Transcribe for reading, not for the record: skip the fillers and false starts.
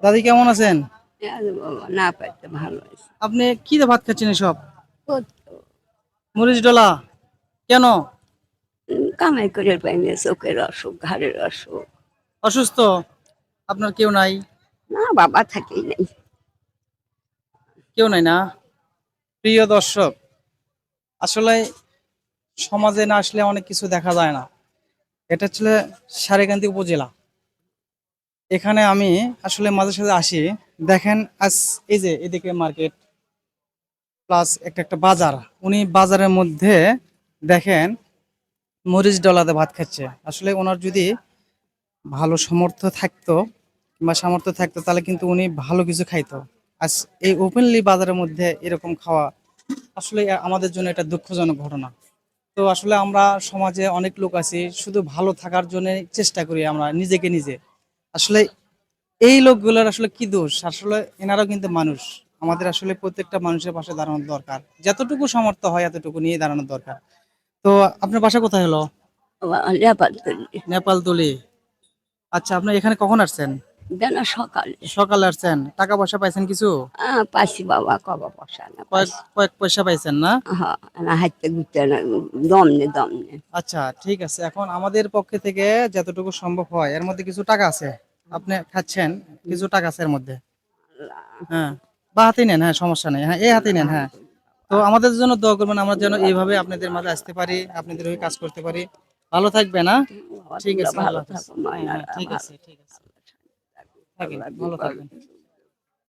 দাদি কেমন আছেন? বাবা না পাইতে ভালো হয়েছে। আপনি কি দিয়ে ভাত খাচ্ছেন এসব? মরিচ ডলা কেন? কামাই করে পাইনি, চোখের অসুখ, ঘাড়ের অসুখ। অসুস্থ? আপনার কেউ নাই? না, বাবা থাকেই নাই। কেউ নাই না? প্রিয় দর্শক, আসলে সমাজে না আসলে অনেক কিছু দেখা যায় না। এটা হচ্ছে সারেকান্দি উপজেলা। এখানে আমি আসলে মাঝে সাঝে আসি। দেখেন আজ এই যে এদিকে মার্কেট প্লাস একটা একটা বাজার। উনি বাজারের মধ্যে দেখেন মরিচ ডলাতে ভাত খাচ্ছে। আসলে ওনার যদি ভালো সামর্থ্য থাকতো তাহলে কিন্তু উনি ভালো কিছু খাইতো। আজ এই ওপেনলি বাজারের মধ্যে এরকম খাওয়া আসলে আমাদের জন্য এটা দুঃখজনক ঘটনা। তো আসলে আমরা সমাজে অনেক লোক আছি শুধু ভালো থাকার জন্য চেষ্টা করি আমরা নিজেকে নিজে। আসলে এই লোকগুলোর আসলে কি দোষ? আসলে এনারাও কিন্তু মানুষ। আমাদের আসলে প্রত্যেকটা মানুষের পাশে দাঁড়ানোর দরকার। যতটুকু সামর্থ্য হয় এতটুকু নিয়ে দাঁড়ানোর দরকার। তো আপনার বাসা কোথায় হলো? লেপার তৈরি নেপালতলি। আচ্ছা, আপনি এখানে কখন আসছেন? দেন সকালে। সকালে আসছেন। টাকা পয়সা পাইছেন কিছু? পাইছি বাবা, কবা পয়সা না কয়েক পাইছি। কয়েক পয়সা পাইছেন না? হ্যাঁ, না হাইতে ঘুরতে না, দমনে দমনে। আচ্ছা, ঠিক আছে। এখন আমাদের পক্ষে থেকে যতটুকু সম্ভব হয় এর মধ্যে কিছু টাকা আছে। আপনি খাচ্ছেন, কিছু টাকা আছে এর মধ্যে। হ্যাঁ। বা হাতেই নেন, হ্যাঁ সমস্যা নেই। হ্যাঁ, এই হাতেই নেন, হ্যাঁ। তো আমাদের জন্য দোয়া করবেন আমরা যেন এইভাবে আপনাদের মাঝে আসতে পারি, আপনাদের হয়ে কাজ করতে পারি। ভালো থাকবেন, হ্যাঁ? ঠিক তোমরা আছে, ভালো আল্লাহ হাফেজ। থাকো, হ্যাঁ, হ্যাঁ, নয়নারা ঠিক ভালো আছে, ঠিক আছে। থাকো। থাকেন, আল্লাহ ভালো বিপদ থাকবেন।